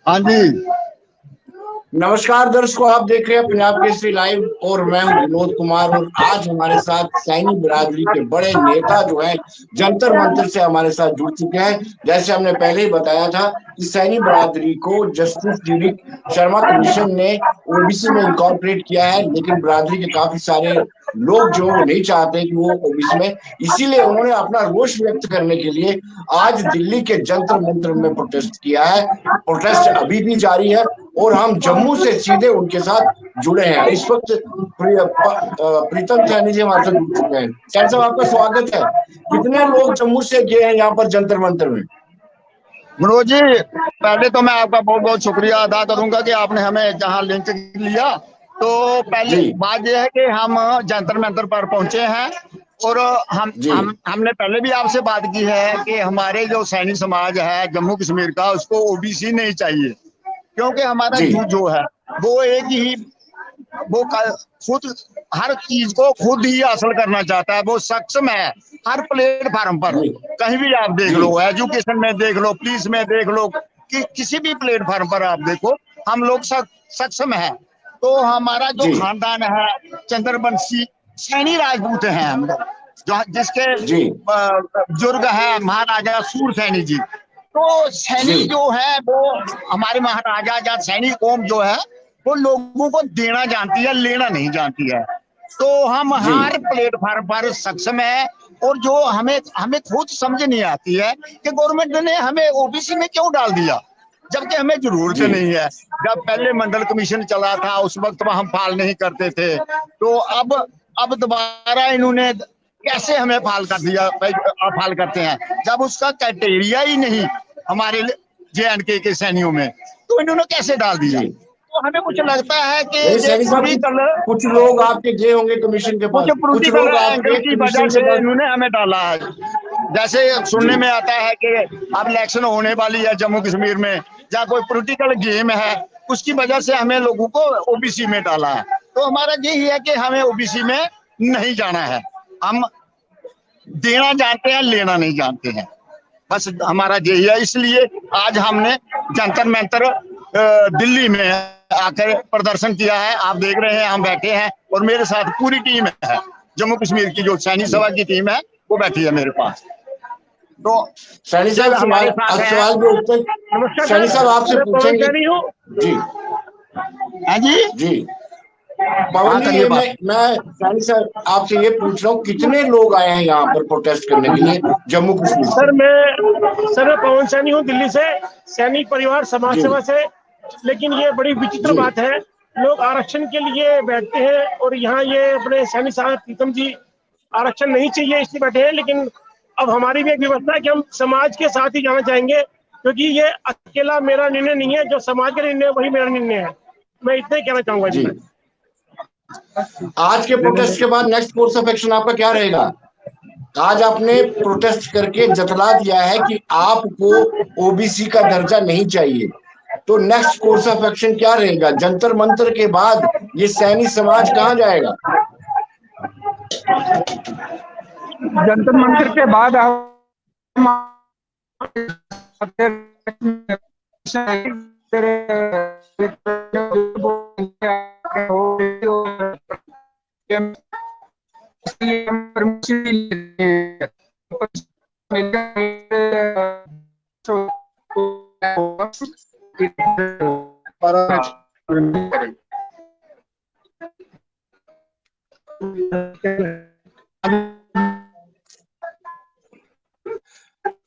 हाँ जी। नमस्कार दर्शकों, आप देख रहे हैं पंजाब केसरी लाइव और मैं हूं विनोद कुमार। और आज हमारे साथ सैनी बिरादरी के बड़े नेता जो है जंतर मंतर से हमारे साथ जुड़ चुके हैं। जैसे हमने पहले ही बताया था कि सैनी बिरादरी को जस्टिस डी शर्मा कमीशन ने ओबीसी में इनकॉर्पोरेट किया है, लेकिन बिरादरी के काफी सारे लोग जो वो नहीं चाहते कि वो ओबीसी में, इसीलिए उन्होंने अपना रोष व्यक्त करने के लिए आज दिल्ली के जंतर मंतर में प्रोटेस्ट किया है। प्रोटेस्ट अभी भी जारी है और हम जम्मू से सीधे उनके साथ जुड़े हैं। इस वक्त प्रीतम सैनी जी हमारे साथ जुड़ चुके हैं। सैनी साहब, आपका स्वागत है। कितने लोग जम्मू से गए हैं यहाँ पर जंतर मंतर में? मनोज जी, पहले तो मैं आपका बहुत बहुत शुक्रिया अदा करूंगा कि आपने हमें जहां लिंक लिया। तो पहली बात यह है कि हम जंतर मंतर पर पहुंचे हैं और हमने पहले भी आपसे बात की है कि हमारे जो सैनी समाज है जम्मू कश्मीर का, उसको ओबीसी नहीं चाहिए, क्योंकि हमारा जो है वो एक ही, वो खुद हर चीज को खुद ही हासिल करना चाहता है। वो सक्षम है हर प्लेटफार्म पर, कहीं भी आप देख लो, एजुकेशन में देख लो, पुलिस में देख लो, किसी भी प्लेटफार्म पर आप देखो, हम लोग सक्षम है। तो हमारा जो खानदान है चंद्रवंशी सैनी राजपूत हैं हम लोग, जो जिसके बुजुर्ग है महाराजा सूर सैनी जी। तो सैनी जो है वो हमारे महाराजा सैनी कौम जो है वो लोगों को देना जानती है, लेना नहीं जानती है। तो हम हर प्लेटफार्म पर सक्षम है। और जो हमें खुद समझ नहीं आती है कि गवर्नमेंट ने हमें ओबीसी में क्यों डाल दिया, जबकि हमें जरूरत नहीं है। जब पहले मंडल कमीशन चला था उस वक्त हम फाल नहीं करते थे, तो अब दोबारा इन्होंने कैसे हमें फाल कर दिया, फाल करते हैं जब उसका क्राइटेरिया ही नहीं हमारे JNK के सैनियों में, तो इन्होंने कैसे डाल दिया। तो हमें कुछ लगता है कि कुछ लोग आपके गए होंगे कमीशन के पास, कुछ लोग आपके की वजह से इन्होंने हमें डाला है। जैसे सुनने में आता है कि अब इलेक्शन होने वाली है जम्मू कश्मीर में, या कोई पॉलिटिकल गेम है, उसकी वजह से हमें लोगों को ओबीसी में डाला है। तो हमारा यही है कि हमें ओबीसी में नहीं जाना है। हम देना जानते हैं, लेना नहीं जानते हैं, बस हमारा यही है। इसलिए आज हमने जंतर मंतर दिल्ली में आकर प्रदर्शन किया है। आप देख रहे हैं हम बैठे हैं और मेरे साथ पूरी टीम है, जम्मू कश्मीर की जो सैनी सभा की टीम है वो बैठी है मेरे पास। तो सैनी साहब हमारे सवाल के उत्तर सैनी साहब आपसे पूछेंगे। जी हाँ जी जी पवन जी, मैं सैनी सर आपसे ये पूछ रहा हूँ, कितने लोग आए हैं यहाँ पर प्रोटेस्ट करने के लिए जम्मू कश्मीर? सर मैं पवन सैनी हूँ, दिल्ली से, सैनिक परिवार समाज सेवा से। लेकिन ये बड़ी विचित्र बात है, लोग आरक्षण के लिए बैठते हैं और यहाँ ये अपने सैनी साहब प्रीतम जी आरक्षण नहीं चाहिए इसलिए बैठे हैं। लेकिन अब हमारी भी एक व्यवस्था है कि हम समाज के साथ ही जाना चाहेंगे, क्योंकि ये अकेला मेरा निर्णय नहीं है, जो समाज का निर्णय वही मेरा निर्णय है। मैं इतना ही कहना चाहूंगा जी। आज के प्रोटेस्ट के बाद नेक्स्ट कोर्स ऑफ एक्शन आपका क्या रहेगा? आज आपने प्रोटेस्ट करके जतला दिया है कि आपको ओबीसी का दर्जा नहीं चाहिए, तो नेक्स्ट कोर्स ऑफ एक्शन क्या रहेगा? जंतर मंतर के बाद ये सैनी समाज कहाँ जाएगा? जंतर मंतर के बाद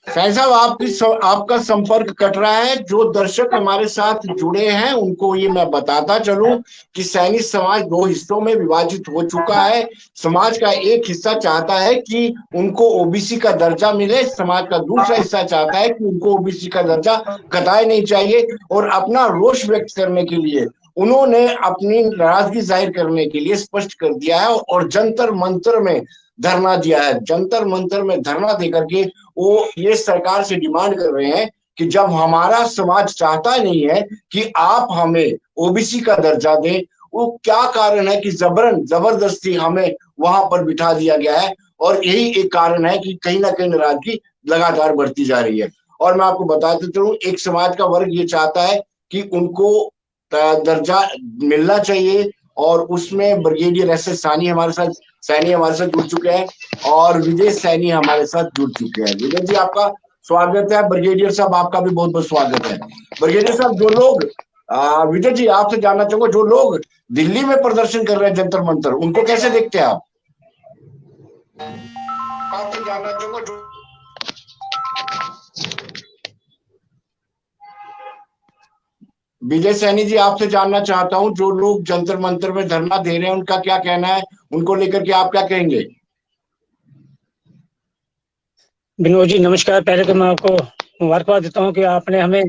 सैनी साहब आपका संपर्क कट रहा है। जो दर्शक हमारे साथ जुड़े हैं उनको ये मैं बताता चलूं कि सैनी समाज दो हिस्सों में विभाजित हो चुका है। समाज का एक हिस्सा चाहता है कि उनको ओबीसी का दर्जा मिले, समाज का दूसरा हिस्सा चाहता है कि उनको ओबीसी का दर्जा कतई नहीं चाहिए। और अपना रोष व्यक्त करने के लिए उन्होंने अपनी नाराजगी जाहिर करने के लिए स्पष्ट कर दिया है और जंतर मंतर में धरना दिया है। जंतर मंतर में धरना देकर के वो ये सरकार से डिमांड कर रहे हैं कि जब हमारा समाज चाहता नहीं है कि आप हमें ओबीसी का दर्जा दें, वो क्या कारण है कि जबरदस्ती हमें वहां पर बिठा दिया गया है। और यही एक कारण है कि कहीं ना कहीं नाराजगी लगातार बढ़ती जा रही है। और मैं आपको बताते चलूं, एक समाज का वर्ग ये चाहता है कि उनको दर्जा मिलना चाहिए, और उसमें ब्रिगेडियर एस एस सैनी हमारे साथ जुड़ चुके हैं और विजय सैनी हमारे साथ जुड़ चुके हैं। विजय जी आपका स्वागत है, ब्रिगेडियर साहब आपका भी बहुत बहुत स्वागत है। ब्रिगेडियर साहब, जो लोग विजय जी आपसे जानना चाहूंगा, जो लोग दिल्ली में प्रदर्शन कर रहे हैं जंतर मंतर, उनको कैसे देखते हैं आप? आपसे जानना चाहूंगा विजय सैनी जी, आपसे जानना चाहता हूं, जो लोग जंतर मंतर में धरना दे रहे हैं उनका क्या कहना है, उनको लेकर के आप क्या कहेंगे? विनोद जी नमस्कार। पहले तो मैं आपको मुबारकबाद देता हूं कि आपने हमें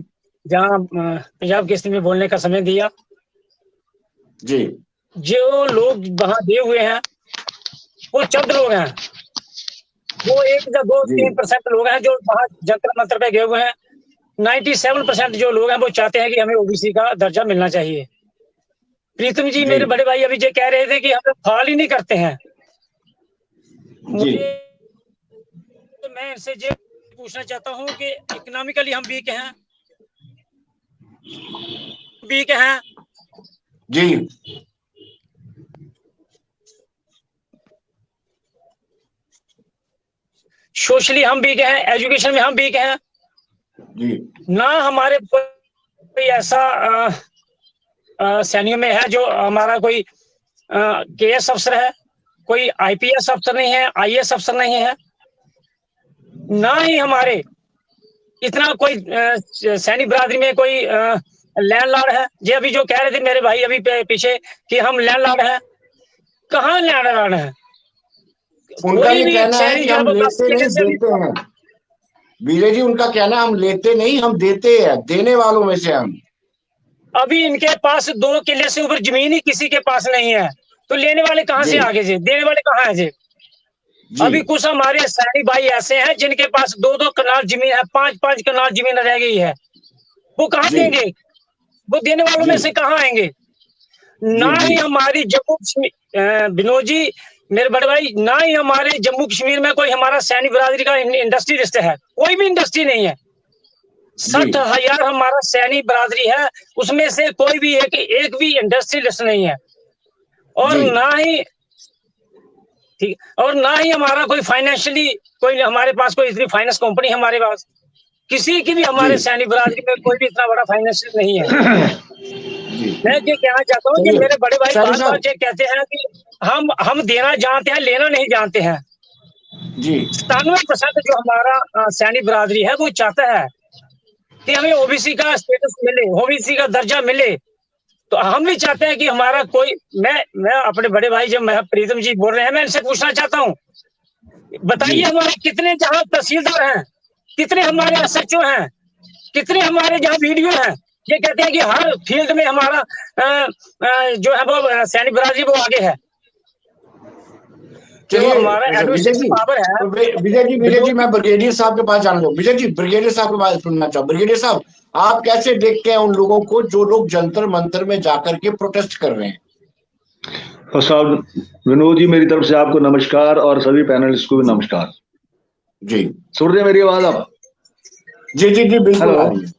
जहां पंजाब केसरी में बोलने का समय दिया। जी, जो लोग वहां दिए हुए हैं वो चंद लोग हैं, वो 1 या 2-3% लोग हैं जो वहां जंतर मंतर पे गए हुए हैं। 97% जो लोग हैं वो चाहते हैं कि हमें ओबीसी का दर्जा मिलना चाहिए। प्रीतम जी मेरे बड़े भाई अभी जो कह रहे थे कि हम फॉल ही नहीं करते हैं, मुझे तो मैं इनसे ये पूछना चाहता हूं कि इकोनॉमिकली हम वीक हैं जी, सोशली हम वीक हैं, एजुकेशन में हम वीक हैं जी, ना। हमारे कोई ऐसा सैनियों में है जो हमारा कोई केएस अफसर है, कोई आईपीएस अफसर नहीं है, आईएएस अफसर नहीं है, ना ही हमारे इतना कोई सैनिक बिरादरी में कोई लैंडलॉर्ड है। ये अभी जो कह रहे थे मेरे भाई अभी पीछे कि हम लैंडलॉर्ड हैं, कहाँ लैंडलॉर्ड है? उनका ये कहना है कि हम लेते नहीं देते हैं। विजय जी उनका कहना हम लेते नहीं हम देते हैं, देने वालों में से हम। अभी इनके पास 2 किले से ऊपर जमीन ही किसी के पास नहीं है, तो लेने वाले कहाँ से आगे से, देने वाले कहाँ है जी? अभी कुछ हमारे सैनिक भाई ऐसे हैं जिनके पास 2-2 कनाल जमीन है, 5-5 कनाल जमीन रह गई है, वो कहाँ देंगे? वो देने वालों में से कहाँ आएंगे? ना ही हमारी जम्मू विनोद जी मेरे बड़े भाई, ना ही हमारे जम्मू कश्मीर में कोई हमारा सैनिक बिरादरी का इंडस्ट्रियलिस्ट है, कोई भी इंडस्ट्री नहीं है। 60,000 हमारा सैनिक बिरादरी है, उसमें से कोई भी एक भी इंडस्ट्रियलिस्ट नहीं है। और ना ही ठीक, और ना ही हमारा कोई फाइनेंशियली कोई हमारे पास कोई इतनी फाइनेंस कंपनी हमारे पास, किसी की भी हमारे सैनिक बिरादरी में कोई भी इतना बड़ा फाइनेंशियल नहीं है। मैं ये कहना चाहता हूँ कि मेरे बड़े भाई बार बार ये कहते हैं कि हम देना जानते हैं, लेना नहीं जानते हैं। 97% जो हमारा सैनिक बिरादरी है वो चाहता है कि हमें ओबीसी का स्टेटस मिले, ओबीसी का दर्जा मिले। तो हम भी चाहते हैं कि हमारा कोई, मैं अपने बड़े भाई जब मैं प्रीतम जी बोल रहे हैं, मैं इनसे पूछना चाहता हूँ, बताइए हमारे कितने जहाँ तहसीलदार हैं, कितने हमारे एसएचओ हैं, कितने हमारे जहाँ वीडियो हैं? ये कहते हैं कि हर फील्ड में हमारा जो है वो सैनिक बिरादरी वो आगे है। विजय जी मैं ब्रिगेडियर साहब के पास जाना चाहूँ। विजय जी ब्रिगेडियर साहब के पास सुनना चाहूँ। ब्रिगेडियर साहब आप कैसे देखते हैं उन लोगों को जो लोग जंतर मंतर में जाकर के प्रोटेस्ट कर रहे हैं? साहब विनोद जी मेरी तरफ से आपको नमस्कार और सभी पैनलिस्ट को भी नमस्कार जी। सुन रहे मेरी आवाज आप? जी जी जी बिल्कुल आ रही है,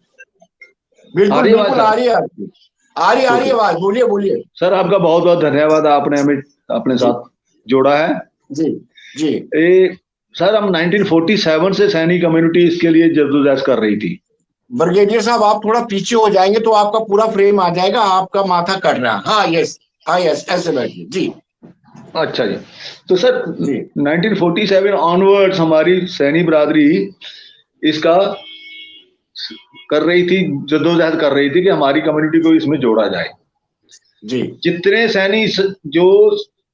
बिल्कुल आ रही है आपकी, आ रही आवाज, बोलिए बोलिए। सर आपका बहुत बहुत धन्यवाद, आपने हमें अपने साथ जोड़ा है। जी जी। सर हम 1947 से सैनिक कम्युनिटी इसके लिए जद्दोजहद कर रही थी। ब्रिगेडियर साहब आप थोड़ा पीछे हो जाएंगे तो आपका पूरा फ्रेम आ जाएगा, आपका माथा कट रहा है। हाँ यस ऐसे बैठिए जी। अच्छा जी, तो सर 1947 ऑनवर्ड्स हमारी सैनिक बिरादरी इसका कर रही थी, जद्दोजहद कर रही थी कि हमारी कम्युनिटी को इसमें जोड़ा जाए जी। जितने सैनिक जो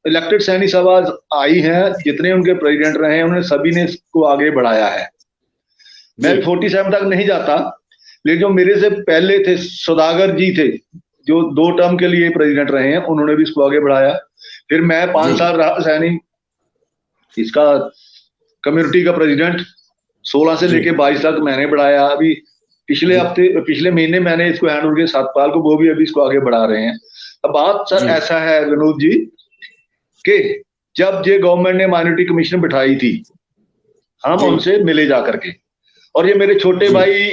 इलेक्टेड सैनिक सभा आई हैं, जितने उनके प्रेसिडेंट रहे हैं, उन्होंने सभी ने इसको आगे बढ़ाया है। मैं 47 तक नहीं जाता, लेकिन जो मेरे से पहले थे सौदागर जी थे जो 2 टर्म के लिए प्रेसिडेंट रहे हैं, उन्होंने भी इसको आगे बढ़ाया। फिर मैं 5 साल रहा सैनिक इसका कम्युनिटी का प्रेसिडेंट, 16 से लेके 22 तक मैंने बढ़ाया। अभी पिछले महीने मैंने इसको हैंड ओवर किया सतपाल को, वो भी अभी इसको आगे बढ़ा रहे हैं। अब बात सर ऐसा है विनोद जी कि जब ये गवर्नमेंट ने माइनॉरिटी कमीशन बिठाई थी, हम उनसे मिले जा करके, और ये मेरे छोटे भाई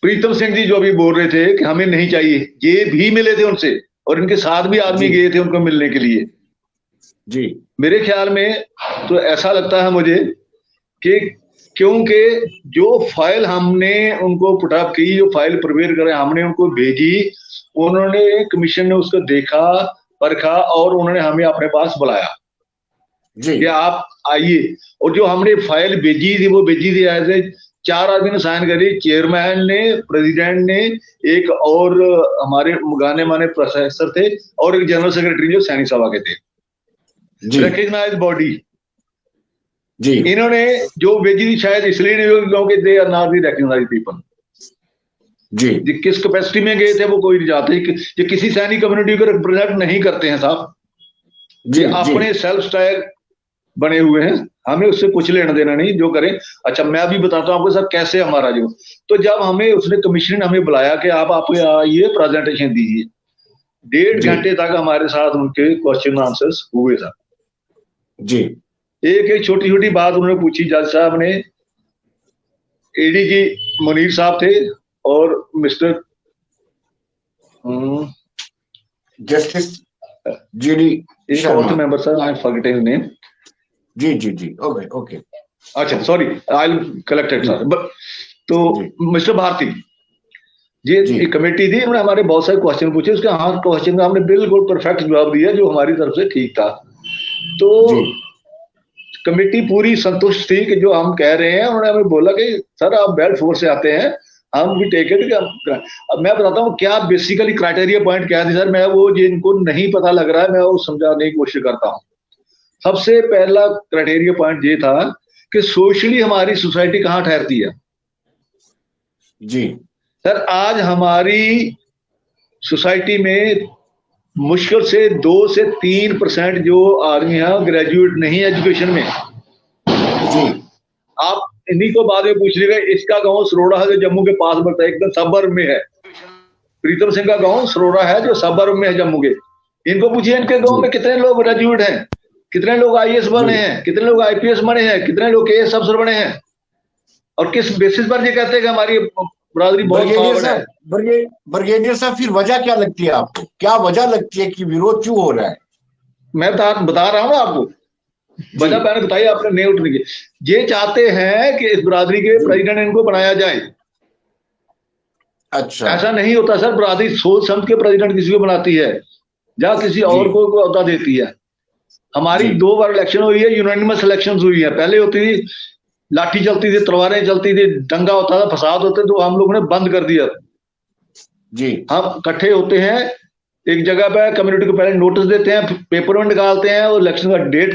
प्रीतम सिंह जी जो अभी बोल रहे थे कि हमें नहीं चाहिए, ये भी मिले थे उनसे और इनके साथ भी आदमी गए थे उनको मिलने के लिए जी। मेरे ख्याल में तो ऐसा लगता है मुझे कि क्योंकि जो फाइल हमने उनको पुटअप की, जो फाइल प्रिपेयर करे हमने उनको भेजी, उन्होंने कमीशन ने उसको देखा परखा और उन्होंने हमें अपने पास बुलाया जी। कि आप आइए। और जो हमने फाइल भेजी थी वो भेजी थी ऐसे 4 आदमी ने साइन करी, चेयरमैन ने, प्रेसिडेंट ने, एक और हमारे गाने माने प्रोफेसर थे और एक जनरल सेक्रेटरी जो सैनिक सभा के थे, रिकग्नाइज बॉडी। जी। इन्होंने जो भेजी थी शायद इसलिए नहीं क्योंकि they are not the recognised people. जी। किस कैपेसिटी में गए थे वो कोई नहीं जानते, ये किसी सैनिक कम्युनिटी को रिप्रेजेंट नहीं करते हैं साहब जी, अपने सेल्फ स्टाइल बने हुए हैं, हमें उससे कुछ लेना देना नहीं, जो करें। अच्छा मैं अभी बताता हूँ आपको सर कैसे हमारा जो, तो जब हमें उसने कमीशन ने हमें बुलाया कि आप ये प्रेजेंटेशन दीजिए, 1.5 घंटे तक हमारे साथ उनके क्वेश्चन आंसर्स हुए था जी। एक छोटी छोटी बात उन्होंने पूछी। जज साहब ने, एडीजी मुनीर साहब थे और mister justice GD Sharma member sir, I am forgetting name. जी जी जी। Okay okay. अच्छा sorry, I will collect it sir. तो मिस्टर भारती ये कमेटी थी, उन्होंने हमारे बहुत सारे क्वेश्चन पूछे, उसके हर क्वेश्चन का हमने बिल्कुल परफेक्ट जवाब दिया जो हमारी तरफ से ठीक था। तो कमेटी पूरी संतुष्ट थी कि जो हम कह रहे हैं। उन्होंने हमें बोला कि सर आप बेल्ट फोर्स से आते हैं, हम भी टेक इट। अब मैं बताता हूँ क्या बेसिकली क्राइटेरिया पॉइंट क्या थी सर, मैं वो जिनको नहीं पता लग रहा है मैं वो समझाने की कोशिश करता हूँ। सबसे पहला क्राइटेरिया पॉइंट ये था कि सोशली हमारी सोसाइटी कहाँ ठहरती है जी सर। आज हमारी सोसाइटी में मुश्किल से 2 से 3% जो आदमी हैं ग्रेजुएट नहीं है एजुकेशन में जी। आप इन्हीं को बाद में पूछ लीजिएगा, इसका गांव सरोड़ा है जो जम्मू के पास पड़ता है, एकदम सबर्ब में है। प्रीतम सिंह का गांव सरोड़ा है जो सबर्ब में है जम्मू के। इनको पूछिए इनके गांव में कितने लोग ग्रेजुएट हैं, कितने लोग आईएएस बने हैं, कितने लोग आईपीएस बने हैं, कितने लोग केएस अफसर बने हैं, और किस बेसिस पर ये कहते हैं कि हमारी बरादरी बहुत फॉरवर्ड है। ब्रिगेडियर साहब फिर वजह क्या लगती है आपको, क्या वजह लगती है कि विरोध क्यों हो रहा है? मैं बता रहा हूँ ना आपको वजह, मैंने बताई, आपने नहीं उठने की। ये चाहते हैं कि इस बरादरी के प्रेसिडेंट इनको बनाया जाए। अच्छा, ऐसा नहीं होता सर, बरादरी सोच समझ के प्रेसिडेंट किसी को बनाती है या किसी और को अहदा देती है। हमारी 2 बार इलेक्शन हुई है, यूनानिमस इलेक्शन हुई है। पहले होती थी लाठी चलती थी, तलवारें चलती थी, दंगा होता था, फसाद होते, तो हम लोगों ने बंद कर दिया जी। हम इकट्ठे होते हैं एक जगह पे, कम्युनिटी को पहले नोटिस देते हैं, पेपर में निकालते हैं और इलेक्शन का डेट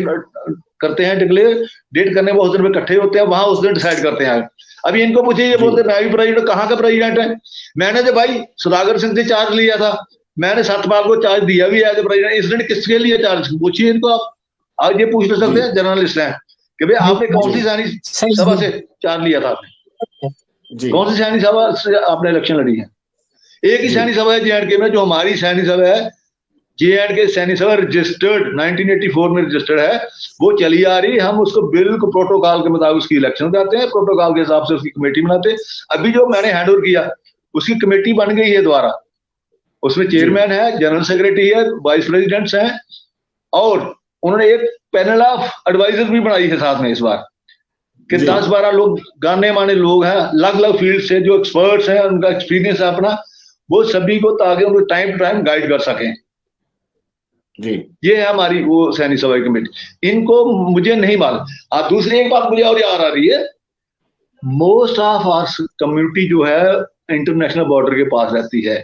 करते हैं डिक्लेयर। डेट करने में उस दिन पे इकट्ठे होते हैं, वहां उस दिन डिसाइड करते हैं। अभी इनको पूछिए, ये बोलते मैं भी प्रेसिडेंट, कहाँ का प्रेसिडेंट है? मैंने तो भाई सुधाकर सिंह से चार्ज लिया था, मैंने सतपाल को चार्ज दिया भी है प्रेसिडेंट। इस दिन किसके लिए चार्ज, पूछिए इनको आप। आज ये पूछ सकते हैं, जर्नलिस्ट हैं, कि भाई आपने कौन सी सैनिक सभा से चार्ज लिया था, आपने कौन सी सैनिक सभा से आपने इलेक्शन लड़ी है? एक ही सैनिक सभा है जेएंडके में, जो हमारी सैनिक सभा है। जेएंडके सैनिक सभा रजिस्टर्ड 1984 में रजिस्टर्ड है, वो चली आ रही। हम उसको बिल्कुल प्रोटोकॉल के मुताबिक उसकी इलेक्शन कराते हैं, प्रोटोकॉल के हिसाब से उसकी कमेटी बनाते हैं। अभी जो मैंने हैंड ओवर किया उसकी कमेटी बन गई है दोबारा, उसमें चेयरमैन है, जनरल सेक्रेटरी है, वाइस प्रेसिडेंट्स हैं, और उन्होंने एक पैनल ऑफ एडवाइजर भी बनाई है साथ में इस बार, कि 10-12 लोग गाने माने लोग हैं अलग अलग फील्ड से, जो एक्सपर्ट्स हैं, उनका एक्सपीरियंस है अपना, वो सभी को, ताकि उनको टाइम टू टाइम गाइड कर सकें जी। ये है हमारी वो सैनिक सभा की कमेटी। इनको मुझे नहीं मालूम। दूसरी एक बात मुझे और याद आ रही है, मोस्ट ऑफ आवर कम्युनिटी जो है इंटरनेशनल बॉर्डर के पास रहती है।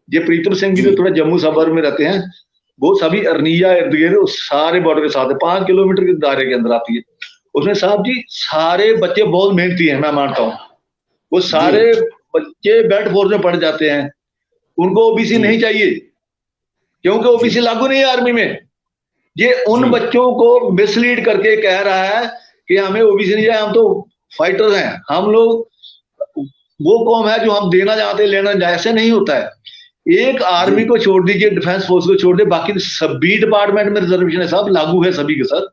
ये प्रीतम सिंह जी जो थोड़ा जम्मू सबर्ब में रहते हैं, वो सभी अरनिया इर्द गिर्द सारे बॉर्डर के साथ है, 5 किलोमीटर के दायरे के अंदर आती है। उसमें साहब जी सारे बच्चे बहुत मेहनती हैं, मैं मानता हूँ। वो सारे बच्चे बेल्ट फोर्स में पढ़ जाते हैं, उनको ओबीसी नहीं चाहिए, क्योंकि ओबीसी लागू नहीं है आर्मी में। ये उन बच्चों को मिसलीड करके कह रहा है कि हमें ओबीसी नहीं चाहिए, हम तो फाइटर्स हैं, हम लोग वो कौम है जो हम देना चाहते हैं, लेना। ऐसे नहीं होता है। एक आर्मी को छोड़ दीजिए, डिफेंस फोर्स को छोड़ दे, बाकी सभी डिपार्टमेंट में रिजर्वेशन है साहब, लागू है सभी के साथ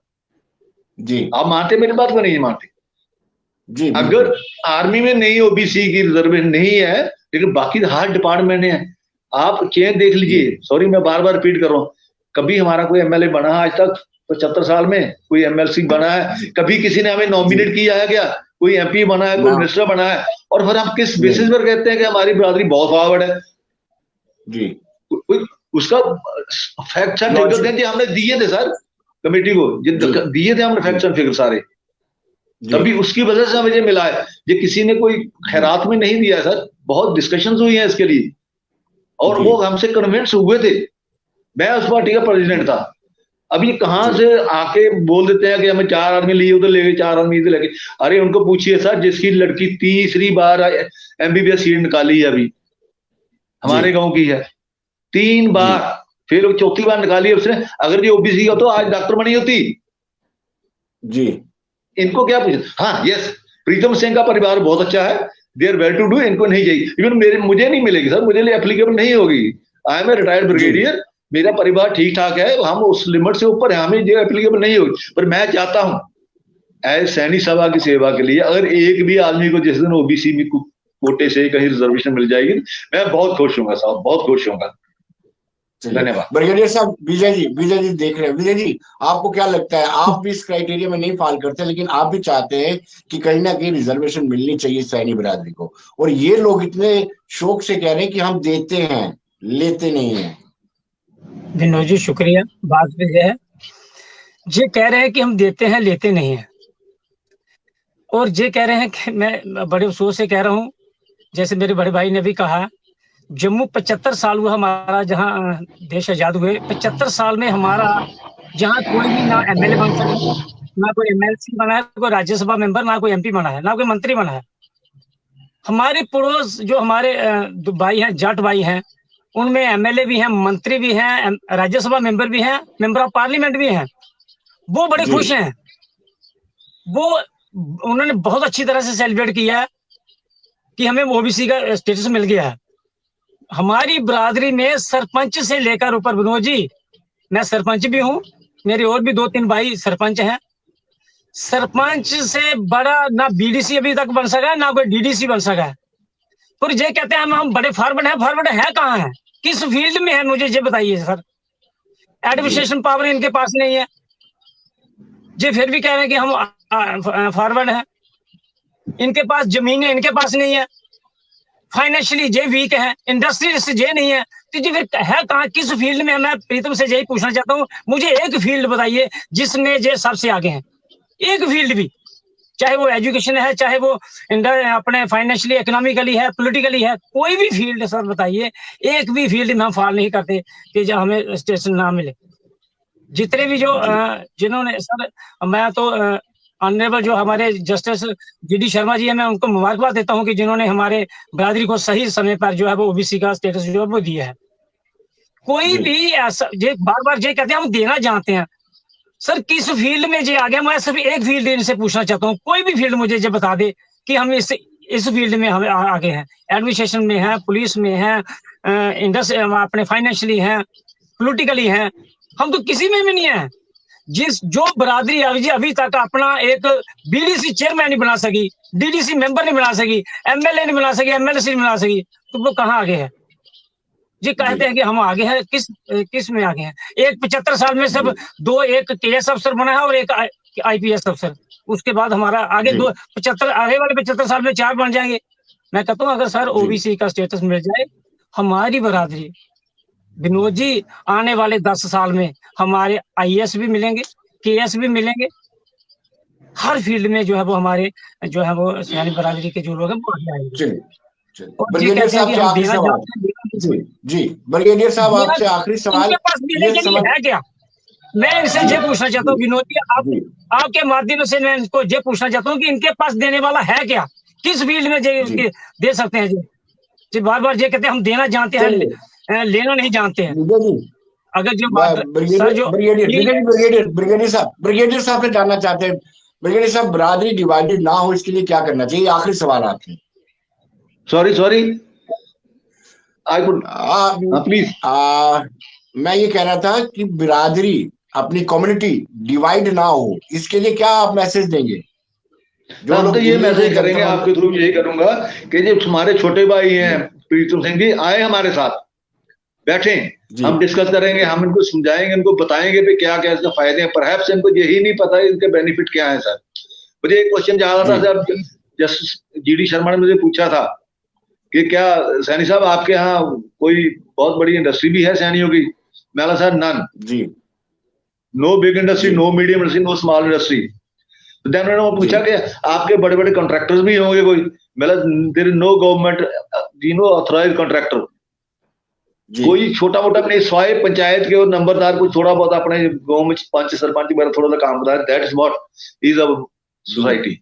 जी। आप मानते मेरी बात को? नहीं मानते जी अगर आर्मी में नहीं ओबीसी की रिजर्वेशन नहीं है, लेकिन बाकी हर डिपार्टमेंट में है। आप चेंज देख लीजिए, सॉरी मैं बार बार रिपीट कर रहा हूँ, कभी हमारा कोई एमएलए बना है आज तक 75 साल में? कोई एमएलसी बना है? कभी किसी ने हमें नॉमिनेट किया है क्या? कोई एमपी बना है, कोई मिनिस्टर बना है? और फिर हम किस बेसिस पर कहते हैं कि हमारी बिरादरी बहुत फॉरवर्ड है? जी उसका फैक्ट्स एंड फिगर दें जी, हमने दिए थे सर कमेटी को, दिए थे हमने फैक्ट्स एंड फिगर सारे, तभी उसकी वजह से हमें ये मिला है। ये किसी ने कोई खैरात में नहीं दिया है सर, बहुत डिस्कशंस हुई हैं इसके लिए, और वो हमसे कन्विंस हुए थे। मैं उस पार्टी का प्रेसिडेंट था। अब ये कहां से आके बोल देते हैं कि हमें 4 आदमी लिए उधर ले गए, 4 आदमी इधर ले गए। अरे उनको पूछिए सर, जिसकी लड़की तीसरी बार एमबीबीएस सीट निकाली है अभी, हमारे गांव की है, 3 बार, फिर वो चौथी बार निकाली है उसने। अगर ये ओबीसी हो तो आज डॉक्टर बनी होती जी। इनको क्या पूछे? हाँ यस, प्रीतम सिंह का परिवार बहुत अच्छा है, they are well to do, इनको नहीं चाहिए। इवन मुझे नहीं मिलेगी सर, मुझे लिए एप्लीकेबल नहीं होगी। I am a retired brigadier, मेरा परिवार ठीक ठाक है, हम उस लिमिट से ऊपर है, हमें जो एप्लीकेबल नहीं होगी। पर मैं चाहता हूं एज सैनिक सभा की सेवा के लिए, अगर एक भी आदमी को जिस दिन ओबीसी में कोटे से कहीं रिजर्वेशन मिल जाएगी, मैं बहुत खुश हूँ साहब, बहुत खुश हूँ। धन्यवाद। ब्रिगेडियर साहब, विजय जी देख रहे हैं। विजय जी, आपको क्या लगता है? आप भी इस क्राइटेरिया में नहीं फॉल करते, लेकिन आप भी चाहते हैं कि कहीं ना कहीं रिजर्वेशन मिलनी चाहिए सैनी बिरादरी को, और ये लोग इतने शौक से कह रहे हैं कि हम देते हैं, लेते नहीं है। विनोद जी शुक्रिया। बात भी है, ये कह रहे हैं कि हम देते हैं लेते नहीं है, और ये कह रहे हैं कि मैं बड़े अफसोस से कह रहा हूँ, जैसे मेरे बड़े भाई ने भी कहा, जम्मू 75 साल हुआ हमारा, जहाँ देश आजाद हुए 75 साल में हमारा जहाँ कोई भी ना एमएलए बन सका, ना कोई एमएलसी बना है, कोई राज्यसभा मेंबर, ना कोई एमपी बना है, ना कोई मंत्री बना है। हमारे पड़ोस जो हमारे भाई हैं, जाट भाई हैं, उनमें एमएलए भी हैं, मंत्री भी हैं, राज्यसभा मेंबर भी हैं, मेंबर ऑफ पार्लियामेंट भी हैं। वो बड़े खुश हैं, वो उन्होंने बहुत अच्छी तरह से सेलिब्रेट किया कि हमें ओबीसी का स्टेटस मिल गया है। हमारी बिरादरी में सरपंच से लेकर ऊपर, विनोद जी मैं सरपंच भी हूँ, मेरे और भी 2-3 भाई सरपंच हैं। सरपंच से बड़ा ना बीडीसी अभी तक बन सका है, ना कोई डीडीसी बन सका है। पर ये कहते हैं हम बड़े फॉरवर्ड हैं। फॉरवर्ड है कहाँ है, किस फील्ड में है, मुझे ये बताइए सर। एडमिनिस्ट्रेशन पावर इनके पास नहीं है, ये फिर भी कह रहे हैं कि हम फॉरवर्ड हैं। इनके पास जमीन है, इनके पास नहीं है। फाइनेंशियली जे वीक है, इंडस्ट्री से जे नहीं है, तो जी फिर है कहाँ, किस फील्ड में? मैं प्रीतम से यही पूछना चाहता हूँ, मुझे एक फील्ड बताइए जिसमें जे सबसे आगे हैं। एक फील्ड भी, चाहे वो एजुकेशन है, चाहे वो अपने फाइनेंशियली इकोनॉमिकली है, पॉलिटिकली है, कोई भी फील्ड सर बताइए, एक भी फील्ड में हम फॉल नहीं करते कि जो हमें स्टेशन ना मिले। जितने भी जो जिन्होंने सर, मैं तो ऑनरेबल जो हमारे जस्टिस जीडी शर्मा जी है, मैं उनको मुबारकबाद देता हूं कि जिन्होंने हमारे बिरादरी को सही समय पर जो है वो ओबीसी का स्टेटस जो है वो दिया है। कोई भी ऐसा ये बार बार ये कहते हैं हम देना जानते हैं, सर किस फील्ड में ये आ गया? मैं सिर्फ एक फील्ड इनसे पूछना चाहता हूँ, कोई भी फील्ड मुझे ये बता दे कि हम इस फील्ड में हम आगे हैं। एडमिनिस्ट्रेशन में है, पुलिस में है, इंडस्ट्री अपने फाइनेंशियली है, पॉलिटिकली है, हम तो किसी में भी नहीं है। जो बिरादरी अभी तक अपना एक बीडीसी चेयरमैन नहीं बना सकी, डीडीसी मेंबर नहीं बना सकी, एमएलए नहीं बना सकी, एमएलसी नहीं बना सकी, तो वो कहाँ आगे है? जी कहते हैं कि हम आगे हैं, किस में आगे हैं? एक 75 साल में सब एक केएस अफसर बना है और एक आईपीएस अफसर, उसके बाद हमारा आगे आगे वाले 75 साल में 4 बन जाएंगे। मैं कहता हूँ अगर सर ओबीसी का स्टेटस मिल जाए, हमारी बिरादरी, विनोद जी आने वाले 10 साल में हमारे आईएएस भी मिलेंगे, केएस भी मिलेंगे, हर फील्ड में जो है वो हमारे जो है वो सैनिक बिरादरी के जो लोग हैं वो आगे आएंगे। ब्रिगेडियर साहब से आखिरी सवाल। जी ब्रिगेडियर साहब आपसे आखिरी सवाल, इनके पास देने के लिए है क्या? मैं इनसे ये पूछना चाहता हूँ विनोद जी, आपके माध्यम से मैं इनको ये पूछना चाहता हूँ कि इनके पास देने वाला है क्या? किस फील्ड में दे सकते हैं जी? बार बार ये कहते हैं हम देना जानते हैं, लेना नहीं जानते हैं। अगर जो ब्रिगेडियर साहब से जानना चाहते हैं, ब्रिगेडियर साहब बिरादरी डिवाइडेड ना हो इसके लिए क्या करना चाहिए? आखिरी सवाल आपसे। Sorry I could please. मैं ये कह रहा था कि बिरादरी अपनी कम्युनिटी डिवाइड ना हो, इसके लिए क्या आप मैसेज देंगे? हम तो ये मैसेज करेंगे आपके थ्रू, यही करूंगा कि जो हमारे छोटे भाई हैं प्रीतम सिंह जी, आए हमारे साथ, बैठे, हम डिस्कस करेंगे, हम इनको समझाएंगे, इनको बताएंगे भी क्या क्या इसके फायदे हैं। परहैप्स इनको यही नहीं पता है इनके बेनिफिट क्या है। सर मुझे एक क्वेश्चन जा रहा था सर, जस्टिस GD शर्मा ने मुझे पूछा था कि क्या सैनी साहब आपके यहाँ कोई बहुत बड़ी इंडस्ट्री भी है सैनियों की? मैंने सर नन जी, no big industry, no medium industry, no small industry. तो देन उन्होंने पूछा कि आपके बड़े बड़े कॉन्ट्रैक्टर्स भी होंगे कोई? मतलब there is no government authorised contractor. कोई छोटा मोटा अपने स्वाय पंचायत के और नंबरदार कोई थोड़ा बहुत अपने गांव में पंच सरपंच मेरा थोड़ा सा काम बता, that is what is our society.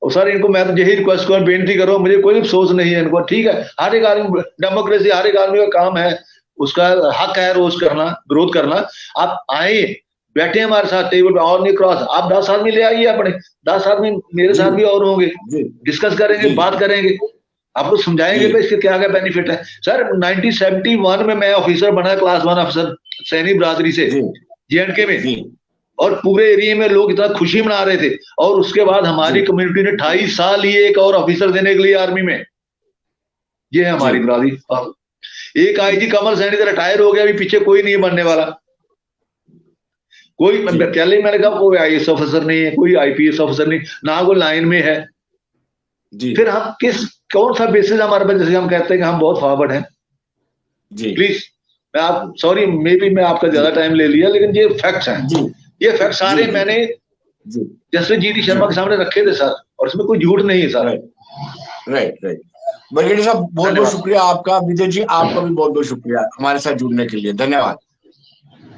और सर इनको मैं तो यही रिक्वेस्ट करूं, बेनती करो, मुझे कोई अफसोस नहीं है इनको। ठीक है, हर एक आदमी, डेमोक्रेसी हर एक आदमी का काम है, उसका हक है रोज करना, विरोध करना। आप आए, बैठे हमारे साथ टेबल पे, और नहीं क्रॉस, आप 10 आदमी ले आइए, अपने 10 आदमी मेरे साथ भी और होंगे, डिस्कस करेंगे, बात करेंगे, आपको समझाएंगे पे इसके क्या क्या बेनिफिट है। सर 1971 में मैं ऑफिसर बना, क्लास 1 अफसर सैनी बरादरी से JNK में, और पूरे एरिया में लोग इतना खुशी मना रहे थे। और उसके बाद हमारी कम्युनिटी ने 28 साल लिए एक और ऑफिसर देने के लिए आर्मी में। ये है हमारी बरादरी। एक IG कमल सैनी से रिटायर हो गया, अभी पीछे कोई नहीं बनने वाला। कोई पहले मैंने कहा कोई IAS ऑफिसर नहीं है, कोई IPS ऑफिसर नहीं, ना कोई लाइन में है जी। फिर हम कौन सा बेसिस हमारे पास, जैसे हम कहते हैं कि हम बहुत फॉरवर्ड हैं जी। प्लीज मैं आप सॉरी मे बी मैं आपका ज्यादा टाइम ले लिया, लेकिन ये फैक्ट्स हैं जी। ये फैक्ट सारे मैंने जैसे GD शर्मा के सामने रखे थे सर, और इसमें कोई झूठ नहीं है सर। राइट बरगेड़ी साहब बहुत बहुत शुक्रिया आपका। विजय जी आपका भी बहुत बहुत शुक्रिया हमारे साथ जुड़ने के लिए, धन्यवाद।